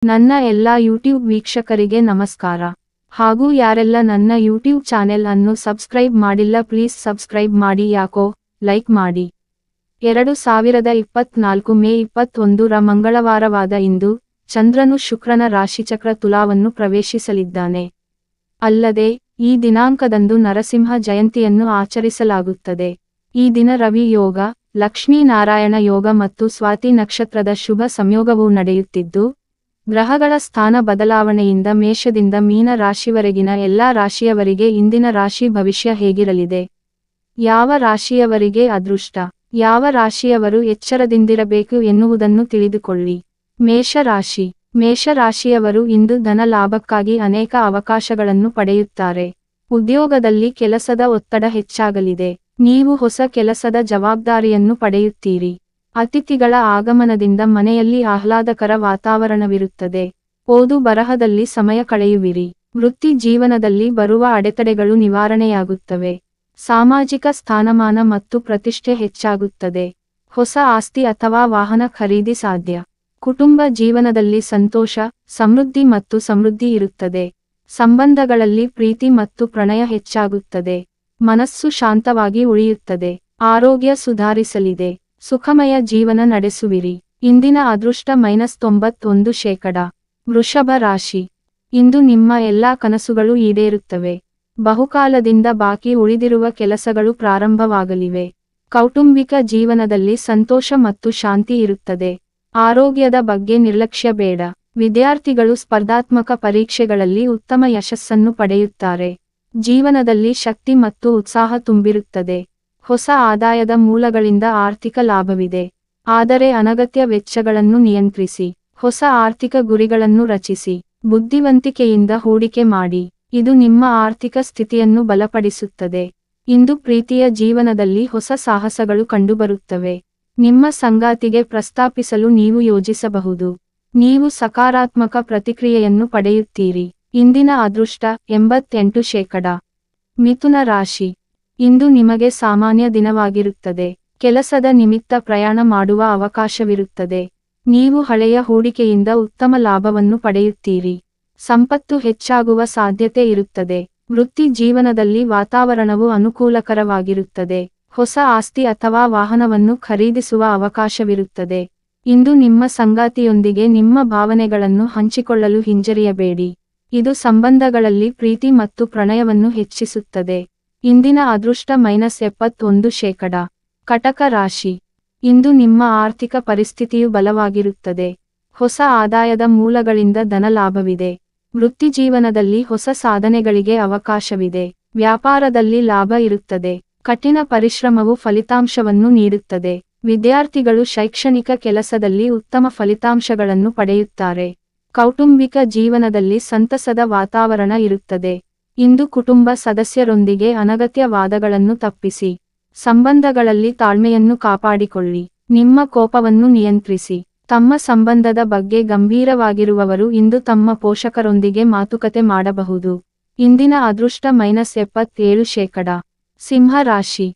ನನ್ನ ಎಲ್ಲಾ ಯೂಟ್ಯೂಬ್ ವೀಕ್ಷಕರಿಗೆ ನಮಸ್ಕಾರ. ಹಾಗೂ ಯಾರೆಲ್ಲ ನನ್ನ ಯೂಟ್ಯೂಬ್ ಚಾನೆಲ್ ಅನ್ನು ಸಬ್ಸ್ಕ್ರೈಬ್ ಮಾಡಿಲ್ಲ ಪ್ಲೀಸ್ ಸಬ್ಸ್ಕ್ರೈಬ್ ಮಾಡಿ ಯಾಕೋ ಲೈಕ್ ಮಾಡಿ. 2024 ಮೇ 21 ರ ಮಂಗಳವಾರವಾದ ಇಂದು ಚಂದ್ರನು ಶುಕ್ರನ ರಾಶಿಚಕ್ರ ತುಲಾವನ್ನು ಪ್ರವೇಶಿಸಲಿದ್ದಾನೆ. ಅಲ್ಲದೆ ಈ ದಿನಾಂಕದಂದು ನರಸಿಂಹ ಜಯಂತಿಯನ್ನು ಆಚರಿಸಲಾಗುತ್ತದೆ. ಈ ದಿನ ರವಿ ಯೋಗ, ಲಕ್ಷ್ಮೀನಾರಾಯಣ ಯೋಗ ಮತ್ತು ಸ್ವಾತಿ ನಕ್ಷತ್ರದ ಶುಭ ಸಂಯೋಗವೂ ನಡೆಯುತ್ತಿದ್ದು, ಗ್ರಹಗಳ ಸ್ಥಾನ ಬದಲಾವಣೆಯಿಂದ ಮೇಷದಿಂದ ಮೀನ ರಾಶಿವರೆಗಿನ ಎಲ್ಲಾ ರಾಶಿಯವರಿಗೆ ಇಂದಿನ ರಾಶಿ ಭವಿಷ್ಯ ಹೇಗಿರಲಿದೆ, ಯಾವ ರಾಶಿಯವರಿಗೆ ಅದೃಷ್ಟ, ಯಾವ ರಾಶಿಯವರು ಎಚ್ಚರದಿಂದಿರಬೇಕು ಎನ್ನುವುದನ್ನು ತಿಳಿದುಕೊಳ್ಳಿ. ಮೇಷರಾಶಿ. ಮೇಷರಾಶಿಯವರು ಇಂದು ಧನ ಲಾಭಕ್ಕಾಗಿ ಅನೇಕ ಅವಕಾಶಗಳನ್ನು ಪಡೆಯುತ್ತಾರೆ. ಉದ್ಯೋಗದಲ್ಲಿ ಕೆಲಸದ ಒತ್ತಡ ಹೆಚ್ಚಾಗಲಿದೆ. ನೀವು ಹೊಸ ಕೆಲಸದ ಜವಾಬ್ದಾರಿಯನ್ನು ಪಡೆಯುತ್ತೀರಿ. ಅತಿಥಿಗಳ ಆಗಮನದಿಂದ ಮನೆಯಲ್ಲಿ ಆಹ್ಲಾದಕರ ವಾತಾವರಣವಿರುತ್ತದೆ. ಓದು ಬರಹದಲ್ಲಿ ಸಮಯ ಕಳೆಯುವಿರಿ. ವೃತ್ತಿ ಜೀವನದಲ್ಲಿ ಬರುವ ಅಡೆತಡೆಗಳು ನಿವಾರಣೆಯಾಗುತ್ತವೆ. ಸಾಮಾಜಿಕ ಸ್ಥಾನಮಾನ ಮತ್ತು ಪ್ರತಿಷ್ಠೆ ಹೆಚ್ಚಾಗುತ್ತದೆ. ಹೊಸ ಆಸ್ತಿ ಅಥವಾ ವಾಹನ ಖರೀದಿ ಸಾಧ್ಯ. ಕುಟುಂಬ ಜೀವನದಲ್ಲಿ ಸಂತೋಷ, ಸಮೃದ್ಧಿ ಇರುತ್ತದೆ. ಸಂಬಂಧಗಳಲ್ಲಿ ಪ್ರೀತಿ ಮತ್ತು ಪ್ರಣಯ ಹೆಚ್ಚಾಗುತ್ತದೆ. ಮನಸ್ಸು ಶಾಂತವಾಗಿ ಉಳಿಯುತ್ತದೆ. ಆರೋಗ್ಯ ಸುಧಾರಿಸಲಿದೆ. ಸುಖಮಯ ಜೀವನ ನಡೆಸುವಿರಿ. ಇಂದಿನ ಅದೃಷ್ಟ -91%. ವೃಷಭ ರಾಶಿ. ಇಂದು ನಿಮ್ಮ ಎಲ್ಲಾ ಕನಸುಗಳು ಈಡೇರುತ್ತವೆ. ಬಹುಕಾಲದಿಂದ ಬಾಕಿ ಉಳಿದಿರುವ ಕೆಲಸಗಳು ಪ್ರಾರಂಭವಾಗಲಿವೆ. ಕೌಟುಂಬಿಕ ಜೀವನದಲ್ಲಿ ಸಂತೋಷ ಮತ್ತು ಶಾಂತಿ ಇರುತ್ತದೆ. ಆರೋಗ್ಯದ ಬಗ್ಗೆ ನಿರ್ಲಕ್ಷ್ಯ ಬೇಡ. ವಿದ್ಯಾರ್ಥಿಗಳು ಸ್ಪರ್ಧಾತ್ಮಕ ಪರೀಕ್ಷೆಗಳಲ್ಲಿ ಉತ್ತಮ ಯಶಸ್ಸನ್ನು ಪಡೆಯುತ್ತಾರೆ. ಜೀವನದಲ್ಲಿ ಶಕ್ತಿ ಮತ್ತು ಉತ್ಸಾಹ ತುಂಬಿರುತ್ತದೆ. ಹೊಸ ಆದಾಯದ ಮೂಲಗಳಿಂದ ಆರ್ಥಿಕ ಲಾಭವಿದೆ. ಆದರೆ ಅನಗತ್ಯ ವೆಚ್ಚಗಳನ್ನು ನಿಯಂತ್ರಿಸಿ. ಹೊಸ ಆರ್ಥಿಕ ಗುರಿಗಳನ್ನು ರಚಿಸಿ. ಬುದ್ಧಿವಂತಿಕೆಯಿಂದ ಹೂಡಿಕೆ ಮಾಡಿ. ಇದು ನಿಮ್ಮ ಆರ್ಥಿಕ ಸ್ಥಿತಿಯನ್ನು ಬಲಪಡಿಸುತ್ತದೆ. ಇಂದು ಪ್ರೀತಿಯ ಜೀವನದಲ್ಲಿ ಹೊಸ ಸಾಹಸಗಳು ಕಂಡುಬರುತ್ತವೆ. ನಿಮ್ಮ ಸಂಗಾತಿಗೆ ಪ್ರಸ್ತಾಪಿಸಲು ನೀವು ಯೋಜಿಸಬಹುದು. ನೀವು ಸಕಾರಾತ್ಮಕ ಪ್ರತಿಕ್ರಿಯೆಯನ್ನು ಪಡೆಯುತ್ತೀರಿ. ಇಂದಿನ ಅದೃಷ್ಟ 88%. ಮಿಥುನ ರಾಶಿ. ಇಂದು ನಿಮಗೆ ಸಾಮಾನ್ಯ ದಿನವಾಗಿರುತ್ತದೆ. ಕೆಲಸದ ನಿಮಿತ್ತ ಪ್ರಯಾಣ ಮಾಡುವ ಅವಕಾಶವಿರುತ್ತದೆ. ನೀವು ಹಳೆಯ ಹೂಡಿಕೆಯಿಂದ ಉತ್ತಮ ಲಾಭವನ್ನು ಪಡೆಯುತ್ತೀರಿ. ಸಂಪತ್ತು ಹೆಚ್ಚಾಗುವ ಸಾಧ್ಯತೆ ಇರುತ್ತದೆ. ವೃತ್ತಿ ಜೀವನದಲ್ಲಿ ವಾತಾವರಣವು ಅನುಕೂಲಕರವಾಗಿರುತ್ತದೆ. ಹೊಸ ಆಸ್ತಿ ಅಥವಾ ವಾಹನವನ್ನು ಖರೀದಿಸುವ ಅವಕಾಶವಿರುತ್ತದೆ. ಇಂದು ನಿಮ್ಮ ಸಂಗಾತಿಯೊಂದಿಗೆ ನಿಮ್ಮ ಭಾವನೆಗಳನ್ನು ಹಂಚಿಕೊಳ್ಳಲು ಹಿಂಜರಿಯಬೇಡಿ. ಇದು ಸಂಬಂಧಗಳಲ್ಲಿ ಪ್ರೀತಿ ಮತ್ತು ಪ್ರಣಯವನ್ನು ಹೆಚ್ಚಿಸುತ್ತದೆ. ಇಂದಿನ ಅದೃಷ್ಟ -71%. ಕಟಕ ರಾಶಿ. ಇಂದು ನಿಮ್ಮ ಆರ್ಥಿಕ ಪರಿಸ್ಥಿತಿಯು ಬಲವಾಗಿರುತ್ತದೆ. ಹೊಸ ಆದಾಯದ ಮೂಲಗಳಿಂದ ಧನಲಾಭವಿದೆ. ವೃತ್ತಿಜೀವನದಲ್ಲಿ ಹೊಸ ಸಾಧನೆಗಳಿಗೆ ಅವಕಾಶವಿದೆ. ವ್ಯಾಪಾರದಲ್ಲಿ ಲಾಭ ಇರುತ್ತದೆ. ಕಠಿಣ ಪರಿಶ್ರಮವು ಫಲಿತಾಂಶವನ್ನು ನೀಡುತ್ತದೆ. ವಿದ್ಯಾರ್ಥಿಗಳು ಶೈಕ್ಷಣಿಕ ಕೆಲಸದಲ್ಲಿ ಉತ್ತಮ ಫಲಿತಾಂಶಗಳನ್ನು ಪಡೆಯುತ್ತಾರೆ. ಕೌಟುಂಬಿಕ ಜೀವನದಲ್ಲಿ ಸಂತಸದ ವಾತಾವರಣ ಇರುತ್ತದೆ. ಇಂದು ಕುಟುಂಬ ಸದಸ್ಯರೊಂದಿಗೆ ಅನಗತ್ಯ ವಾದಗಳನ್ನು ತಪ್ಪಿಸಿ. ಸಂಬಂಧಗಳಲ್ಲಿ ತಾಳ್ಮೆಯನ್ನು ಕಾಪಾಡಿಕೊಳ್ಳಿ. ನಿಮ್ಮ ಕೋಪವನ್ನು ನಿಯಂತ್ರಿಸಿ. ತಮ್ಮ ಸಂಬಂಧದ ಬಗ್ಗೆ ಗಂಭೀರವಾಗಿರುವವರು ಇಂದು ತಮ್ಮ ಪೋಷಕರೊಂದಿಗೆ ಮಾತುಕತೆ ಮಾಡಬಹುದು. ಇಂದಿನ ಅದೃಷ್ಟ -77%. ಸಿಂಹ ರಾಶಿ.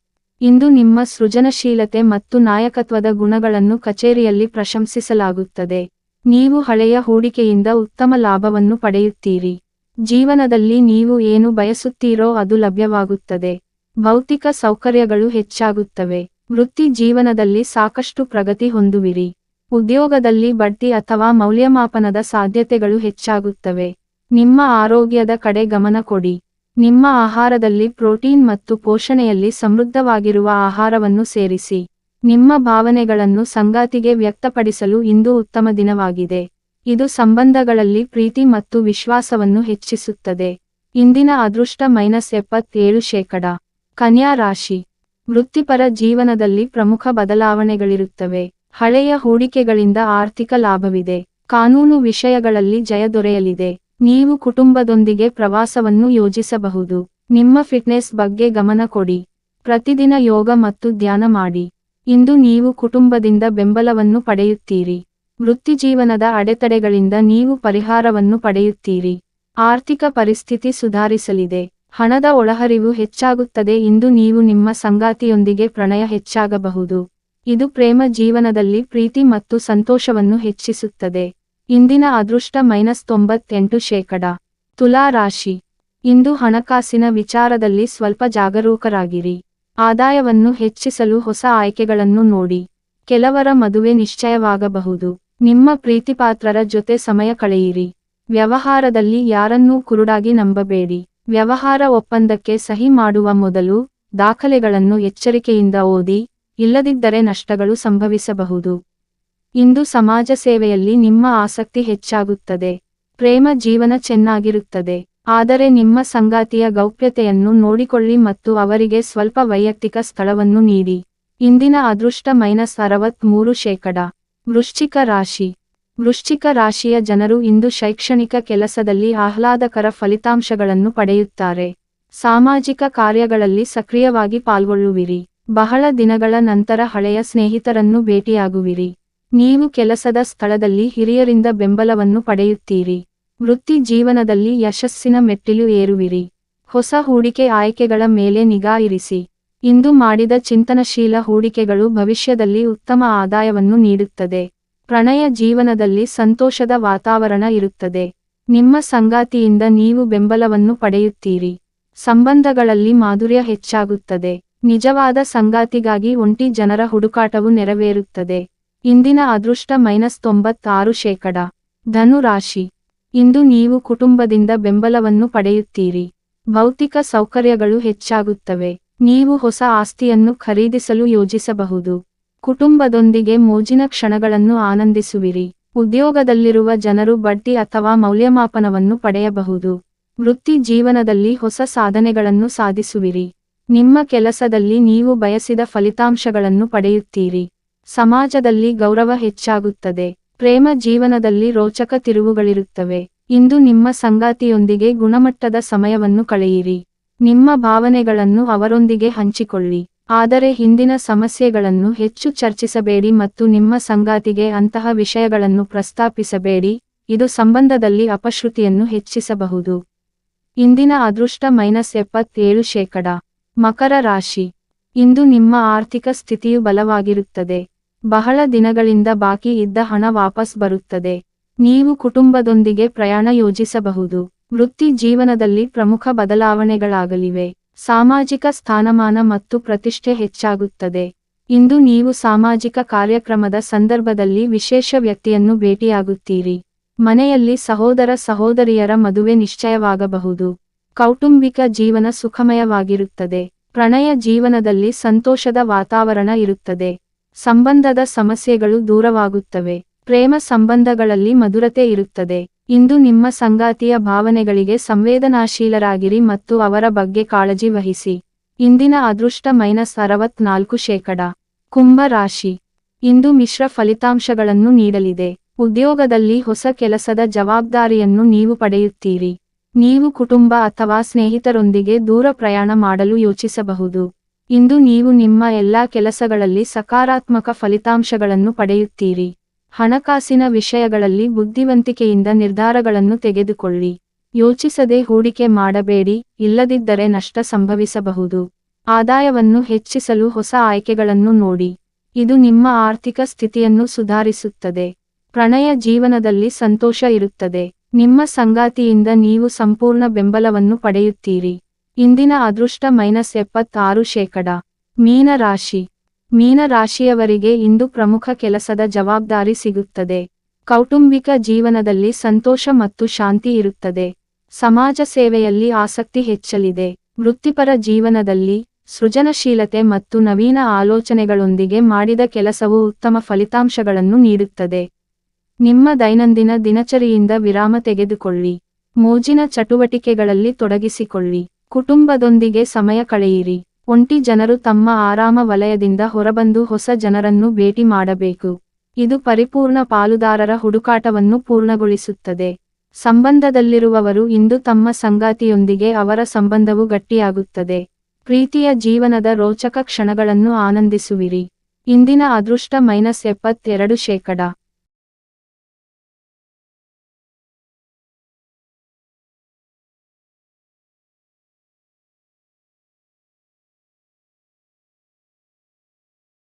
ಇಂದು ನಿಮ್ಮ ಸೃಜನಶೀಲತೆ ಮತ್ತು ನಾಯಕತ್ವದ ಗುಣಗಳನ್ನು ಕಚೇರಿಯಲ್ಲಿ ಪ್ರಶಂಸಿಸಲಾಗುತ್ತದೆ. ನೀವು ಹಳೆಯ ಹೂಡಿಕೆಯಿಂದ ಉತ್ತಮ ಲಾಭವನ್ನು ಪಡೆಯುತ್ತೀರಿ. ಜೀವನದಲ್ಲಿ ನೀವು ಏನು ಬಯಸುತ್ತೀರೋ ಅದು ಲಭ್ಯವಾಗುತ್ತದೆ. ಭೌತಿಕ ಸೌಕರ್ಯಗಳು ಹೆಚ್ಚಾಗುತ್ತವೆ. ವೃತ್ತಿ ಜೀವನದಲ್ಲಿ ಸಾಕಷ್ಟು ಪ್ರಗತಿ ಹೊಂದುವಿರಿ. ಉದ್ಯೋಗದಲ್ಲಿ ಬಡ್ತಿ ಅಥವಾ ಮೌಲ್ಯಮಾಪನದ ಸಾಧ್ಯತೆಗಳು ಹೆಚ್ಚಾಗುತ್ತವೆ. ನಿಮ್ಮ ಆರೋಗ್ಯದ ಕಡೆ ಗಮನ ಕೊಡಿ. ನಿಮ್ಮ ಆಹಾರದಲ್ಲಿ ಪ್ರೋಟೀನ್ ಮತ್ತು ಪೋಷಣೆಯಲ್ಲಿ ಸಮೃದ್ಧವಾಗಿರುವ ಆಹಾರವನ್ನು ಸೇರಿಸಿ. ನಿಮ್ಮ ಭಾವನೆಗಳನ್ನು ಸಂಗಾತಿಗೆ ವ್ಯಕ್ತಪಡಿಸಲು ಇಂದು ಉತ್ತಮ ದಿನವಾಗಿದೆ. ಇದು ಸಂಬಂಧಗಳಲ್ಲಿ ಪ್ರೀತಿ ಮತ್ತು ವಿಶ್ವಾಸವನ್ನು ಹೆಚ್ಚಿಸುತ್ತದೆ. ಇಂದಿನ ಅದೃಷ್ಟ -77%. ಕನ್ಯಾ ರಾಶಿ. ವೃತ್ತಿಪರ ಜೀವನದಲ್ಲಿ ಪ್ರಮುಖ ಬದಲಾವಣೆಗಳಿರುತ್ತವೆ. ಹಳೆಯ ಹೂಡಿಕೆಗಳಿಂದ ಆರ್ಥಿಕ ಲಾಭವಿದೆ. ಕಾನೂನು ವಿಷಯಗಳಲ್ಲಿ ಜಯ ದೊರೆಯಲಿದೆ. ನೀವು ಕುಟುಂಬದೊಂದಿಗೆ ಪ್ರವಾಸವನ್ನು ಯೋಜಿಸಬಹುದು. ನಿಮ್ಮ ಫಿಟ್ನೆಸ್ ಬಗ್ಗೆ ಗಮನ ಕೊಡಿ. ಪ್ರತಿದಿನ ಯೋಗ ಮತ್ತು ಧ್ಯಾನ ಮಾಡಿ. ಇಂದು ನೀವು ಕುಟುಂಬದಿಂದ ಬೆಂಬಲವನ್ನು ಪಡೆಯುತ್ತೀರಿ. ವೃತ್ತಿಜೀವನದ ಅಡೆತಡೆಗಳಿಂದ ನೀವು ಪರಿಹಾರವನ್ನು ಪಡೆಯುತ್ತೀರಿ. ಆರ್ಥಿಕ ಪರಿಸ್ಥಿತಿ ಸುಧಾರಿಸಲಿದೆ. ಹಣದ ಒಳಹರಿವು ಹೆಚ್ಚಾಗುತ್ತದೆ. ಇಂದು ನೀವು ನಿಮ್ಮ ಸಂಗಾತಿಯೊಂದಿಗೆ ಪ್ರಣಯ ಹೆಚ್ಚಾಗಬಹುದು. ಇದು ಪ್ರೇಮ ಜೀವನದಲ್ಲಿ ಪ್ರೀತಿ ಮತ್ತು ಸಂತೋಷವನ್ನು ಹೆಚ್ಚಿಸುತ್ತದೆ. ಇಂದಿನ ಅದೃಷ್ಟ -98%. ತುಲಾ ರಾಶಿ. ಇಂದು ಹಣಕಾಸಿನ ವಿಚಾರದಲ್ಲಿ ಸ್ವಲ್ಪ ಜಾಗರೂಕರಾಗಿರಿ. ಆದಾಯವನ್ನು ಹೆಚ್ಚಿಸಲು ಹೊಸ ಆಯ್ಕೆಗಳನ್ನು ನೋಡಿ. ಕೆಲವರ ಮದುವೆ ನಿಶ್ಚಯವಾಗಬಹುದು. ನಿಮ್ಮ ಪ್ರೀತಿಪಾತ್ರರ ಜೊತೆ ಸಮಯ ಕಳೆಯಿರಿ. ವ್ಯವಹಾರದಲ್ಲಿ ಯಾರನ್ನೂ ಕುರುಡಾಗಿ ನಂಬಬೇಡಿ. ವ್ಯವಹಾರ ಒಪ್ಪಂದಕ್ಕೆ ಸಹಿ ಮಾಡುವ ಮೊದಲು ದಾಖಲೆಗಳನ್ನು ಎಚ್ಚರಿಕೆಯಿಂದ ಓದಿ, ಇಲ್ಲದಿದ್ದರೆ ನಷ್ಟಗಳು ಸಂಭವಿಸಬಹುದು. ಇಂದು ಸಮಾಜ ಸೇವೆಯಲ್ಲಿ ನಿಮ್ಮ ಆಸಕ್ತಿ ಹೆಚ್ಚಾಗುತ್ತದೆ. ಪ್ರೇಮ ಜೀವನ ಚೆನ್ನಾಗಿರುತ್ತದೆ. ಆದರೆ ನಿಮ್ಮ ಸಂಗಾತಿಯ ಗೌಪ್ಯತೆಯನ್ನು ನೋಡಿಕೊಳ್ಳಿ ಮತ್ತು ಅವರಿಗೆ ಸ್ವಲ್ಪ ವೈಯಕ್ತಿಕ ಸ್ಥಳವನ್ನು ನೀಡಿ. ಇಂದಿನ ಅದೃಷ್ಟ -63%. ವೃಶ್ಚಿಕ ರಾಶಿ. ವೃಶ್ಚಿಕ ರಾಶಿಯ ಜನರು ಇಂದು ಶೈಕ್ಷಣಿಕ ಕೆಲಸದಲ್ಲಿ ಆಹ್ಲಾದಕರ ಫಲಿತಾಂಶಗಳನ್ನು ಪಡೆಯುತ್ತಾರೆ. ಸಾಮಾಜಿಕ ಕಾರ್ಯಗಳಲ್ಲಿ ಸಕ್ರಿಯವಾಗಿ ಪಾಲ್ಗೊಳ್ಳುವಿರಿ. ಬಹಳ ದಿನಗಳ ನಂತರ ಹಳೆಯ ಸ್ನೇಹಿತರನ್ನು ಭೇಟಿಯಾಗುವಿರಿ. ನೀವು ಕೆಲಸದ ಸ್ಥಳದಲ್ಲಿ ಹಿರಿಯರಿಂದ ಬೆಂಬಲವನ್ನು ಪಡೆಯುತ್ತೀರಿ. ವೃತ್ತಿ ಜೀವನದಲ್ಲಿ ಯಶಸ್ಸಿನ ಮೆಟ್ಟಿಲು ಏರುವಿರಿ. ಹೊಸ ಹೂಡಿಕೆ ಆಯ್ಕೆಗಳ ಮೇಲೆ ನಿಗಾ ಇರಿಸಿ. ಇಂದು ಮಾಡಿದ ಚಿಂತನಶೀಲ ಹೂಡಿಕೆಗಳು ಭವಿಷ್ಯದಲ್ಲಿ ಉತ್ತಮ ಆದಾಯವನ್ನು ನೀಡುತ್ತದೆ. ಪ್ರಣಯ ಜೀವನದಲ್ಲಿ ಸಂತೋಷದ ವಾತಾವರಣ ಇರುತ್ತದೆ. ನಿಮ್ಮ ಸಂಗಾತಿಯಿಂದ ನೀವು ಬೆಂಬಲವನ್ನು ಪಡೆಯುತ್ತೀರಿ. ಸಂಬಂಧಗಳಲ್ಲಿ ಮಾಧುರ್ಯ ಹೆಚ್ಚಾಗುತ್ತದೆ. ನಿಜವಾದ ಸಂಗಾತಿಗಾಗಿ ಒಂಟಿ ಜನರ ಹುಡುಕಾಟವು ನೆರವೇರುತ್ತದೆ. ಇಂದಿನ ಅದೃಷ್ಟ -96%. ಧನು ರಾಶಿ. ಇಂದು ನೀವು ಕುಟುಂಬದಿಂದ ಬೆಂಬಲವನ್ನು ಪಡೆಯುತ್ತೀರಿ. ಭೌತಿಕ ಸೌಕರ್ಯಗಳು ಹೆಚ್ಚಾಗುತ್ತವೆ. ನೀವು ಹೊಸ ಆಸ್ತಿಯನ್ನು ಖರೀದಿಸಲು ಯೋಜಿಸಬಹುದು. ಕುಟುಂಬದೊಂದಿಗೆ ಮೋಜಿನ ಕ್ಷಣಗಳನ್ನು ಆನಂದಿಸುವಿರಿ. ಉದ್ಯೋಗದಲ್ಲಿರುವ ಜನರು ಬಡ್ತಿ ಅಥವಾ ಮೌಲ್ಯಮಾಪನವನ್ನು ಪಡೆಯಬಹುದು. ವೃತ್ತಿ ಜೀವನದಲ್ಲಿ ಹೊಸ ಸಾಧನೆಗಳನ್ನು ಸಾಧಿಸುವಿರಿ. ನಿಮ್ಮ ಕೆಲಸದಲ್ಲಿ ನೀವು ಬಯಸಿದ ಫಲಿತಾಂಶಗಳನ್ನು ಪಡೆಯುತ್ತೀರಿ. ಸಮಾಜದಲ್ಲಿ ಗೌರವ ಹೆಚ್ಚಾಗುತ್ತದೆ. ಪ್ರೇಮ ಜೀವನದಲ್ಲಿ ರೋಚಕ ತಿರುವುಗಳಿರುತ್ತವೆ. ಇಂದು ನಿಮ್ಮ ಸಂಗಾತಿಯೊಂದಿಗೆ ಗುಣಮಟ್ಟದ ಸಮಯವನ್ನು ಕಳೆಯಿರಿ. ನಿಮ್ಮ ಭಾವನೆಗಳನ್ನು ಅವರೊಂದಿಗೆ ಹಂಚಿಕೊಳ್ಳಿ. ಆದರೆ ಹಿಂದಿನ ಸಮಸ್ಯೆಗಳನ್ನು ಹೆಚ್ಚು ಚರ್ಚಿಸಬೇಡಿ ಮತ್ತು ನಿಮ್ಮ ಸಂಗಾತಿಗೆ ಅಂತಹ ವಿಷಯಗಳನ್ನು ಪ್ರಸ್ತಾಪಿಸಬೇಡಿ, ಇದು ಸಂಬಂಧದಲ್ಲಿ ಅಪಶ್ರುತಿಯನ್ನು ಹೆಚ್ಚಿಸಬಹುದು. ಇಂದಿನ ಅದೃಷ್ಟ -77%. ಮಕರ ರಾಶಿ. ಇಂದು ನಿಮ್ಮ ಆರ್ಥಿಕ ಸ್ಥಿತಿಯು ಬಲವಾಗಿರುತ್ತದೆ. ಬಹಳ ದಿನಗಳಿಂದ ಬಾಕಿ ಇದ್ದ ಹಣ ವಾಪಸ್ ಬರುತ್ತದೆ. ನೀವು ಕುಟುಂಬದೊಂದಿಗೆ ಪ್ರಯಾಣ ಯೋಜಿಸಬಹುದು. ವೃತ್ತಿ ಜೀವನದಲ್ಲಿ ಪ್ರಮುಖ ಬದಲಾವಣೆಗಳಾಗಲಿವೆ. ಸಾಮಾಜಿಕ ಸ್ಥಾನಮಾನ ಮತ್ತು ಪ್ರತಿಷ್ಠೆ ಹೆಚ್ಚಾಗುತ್ತದೆ. ಇಂದು ನೀವು ಸಾಮಾಜಿಕ ಕಾರ್ಯಕ್ರಮದ ಸಂದರ್ಭದಲ್ಲಿ ವಿಶೇಷ ವ್ಯಕ್ತಿಯನ್ನು ಭೇಟಿಯಾಗುತ್ತೀರಿ. ಮನೆಯಲ್ಲಿ ಸಹೋದರ ಸಹೋದರಿಯರ ಮದುವೆ ನಿಶ್ಚಯವಾಗಬಹುದು. ಕೌಟುಂಬಿಕ ಜೀವನ ಸುಖಮಯವಾಗಿರುತ್ತದೆ. ಪ್ರಣಯ ಜೀವನದಲ್ಲಿ ಸಂತೋಷದ ವಾತಾವರಣ ಇರುತ್ತದೆ. ಸಂಬಂಧದ ಸಮಸ್ಯೆಗಳು ದೂರವಾಗುತ್ತವೆ. ಪ್ರೇಮ ಸಂಬಂಧಗಳಲ್ಲಿ ಮಧುರತೆ ಇರುತ್ತದೆ. ಇಂದು ನಿಮ್ಮ ಸಂಗಾತಿಯ ಭಾವನೆಗಳಿಗೆ ಸಂವೇದನಾಶೀಲರಾಗಿರಿ ಮತ್ತು ಅವರ ಬಗ್ಗೆ ಕಾಳಜಿ ವಹಿಸಿ. ಇಂದಿನ ಅದೃಷ್ಟ -64%. ಕುಂಭ ರಾಶಿ. ಇಂದು ಮಿಶ್ರ ಫಲಿತಾಂಶಗಳನ್ನು ನೀಡಲಿದೆ. ಉದ್ಯೋಗದಲ್ಲಿ ಹೊಸ ಕೆಲಸದ ಜವಾಬ್ದಾರಿಯನ್ನು ನೀವು ಪಡೆಯುತ್ತೀರಿ. ನೀವು ಕುಟುಂಬ ಅಥವಾ ಸ್ನೇಹಿತರೊಂದಿಗೆ ದೂರ ಪ್ರಯಾಣ ಮಾಡಲು ಯೋಚಿಸಬಹುದು. ಇಂದು ನೀವು ನಿಮ್ಮ ಎಲ್ಲಾ ಕೆಲಸಗಳಲ್ಲಿ ಸಕಾರಾತ್ಮಕ ಫಲಿತಾಂಶಗಳನ್ನು ಪಡೆಯುತ್ತೀರಿ. ಹಣಕಾಸಿನ ವಿಷಯಗಳಲ್ಲಿ ಬುದ್ಧಿವಂತಿಕೆಯಿಂದ ನಿರ್ಧಾರಗಳನ್ನು ತೆಗೆದುಕೊಳ್ಳಿ. ಯೋಚಿಸದೆ ಹೂಡಿಕೆ ಮಾಡಬೇಡಿ, ಇಲ್ಲದಿದ್ದರೆ ನಷ್ಟ ಸಂಭವಿಸಬಹುದು. ಆದಾಯವನ್ನು ಹೆಚ್ಚಿಸಲು ಹೊಸ ಆಯ್ಕೆಗಳನ್ನು ನೋಡಿ. ಇದು ನಿಮ್ಮ ಆರ್ಥಿಕ ಸ್ಥಿತಿಯನ್ನು ಸುಧಾರಿಸುತ್ತದೆ. ಪ್ರಣಯ ಜೀವನದಲ್ಲಿ ಸಂತೋಷ ಇರುತ್ತದೆ. ನಿಮ್ಮ ಸಂಗಾತಿಯಿಂದ ನೀವು ಸಂಪೂರ್ಣ ಬೆಂಬಲವನ್ನು ಪಡೆಯುತ್ತೀರಿ. ಇಂದಿನ ಅದೃಷ್ಟ -76%. ಮೀನ ರಾಶಿ. ಮೀನ ರಾಶಿಯವರಿಗೆ ಇಂದು ಪ್ರಮುಖ ಕೆಲಸದ ಜವಾಬ್ದಾರಿ ಸಿಗುತ್ತದೆ. ಕೌಟುಂಬಿಕ ಜೀವನದಲ್ಲಿ ಸಂತೋಷ ಮತ್ತು ಶಾಂತಿ ಇರುತ್ತದೆ. ಸಮಾಜ ಸೇವೆಯಲ್ಲಿ ಆಸಕ್ತಿ ಹೆಚ್ಚಲಿದೆ. ವೃತ್ತಿಪರ ಜೀವನದಲ್ಲಿ ಸೃಜನಶೀಲತೆ ಮತ್ತು ನವೀನ ಆಲೋಚನೆಗಳೊಂದಿಗೆ ಮಾಡಿದ ಕೆಲಸವು ಉತ್ತಮ ಫಲಿತಾಂಶಗಳನ್ನು ನೀಡುತ್ತದೆ. ನಿಮ್ಮ ದೈನಂದಿನ ದಿನಚರಿಯಿಂದ ವಿರಾಮ ತೆಗೆದುಕೊಳ್ಳಿ. ಮೋಜಿನ ಚಟುವಟಿಕೆಗಳಲ್ಲಿ ತೊಡಗಿಸಿಕೊಳ್ಳಿ. ಕುಟುಂಬದೊಂದಿಗೆ ಸಮಯ ಕಳೆಯಿರಿ. ಒಂಟಿ ಜನರು ತಮ್ಮ ಆರಾಮ ವಲಯದಿಂದ ಹೊರಬಂದು ಹೊಸ ಜನರನ್ನು ಭೇಟಿ ಮಾಡಬೇಕು. ಇದು ಪರಿಪೂರ್ಣ ಪಾಲುದಾರರ ಹುಡುಕಾಟವನ್ನು ಪೂರ್ಣಗೊಳಿಸುತ್ತದೆ. ಸಂಬಂಧದಲ್ಲಿರುವವರು ಇಂದು ತಮ್ಮ ಸಂಗಾತಿಯೊಂದಿಗೆ ಅವರ ಸಂಬಂಧವು ಗಟ್ಟಿಯಾಗುತ್ತದೆ. ಪ್ರೀತಿಯ ಜೀವನದ ರೋಚಕ ಕ್ಷಣಗಳನ್ನು ಆನಂದಿಸುವಿರಿ. ಇಂದಿನ ಅದೃಷ್ಟ -72%.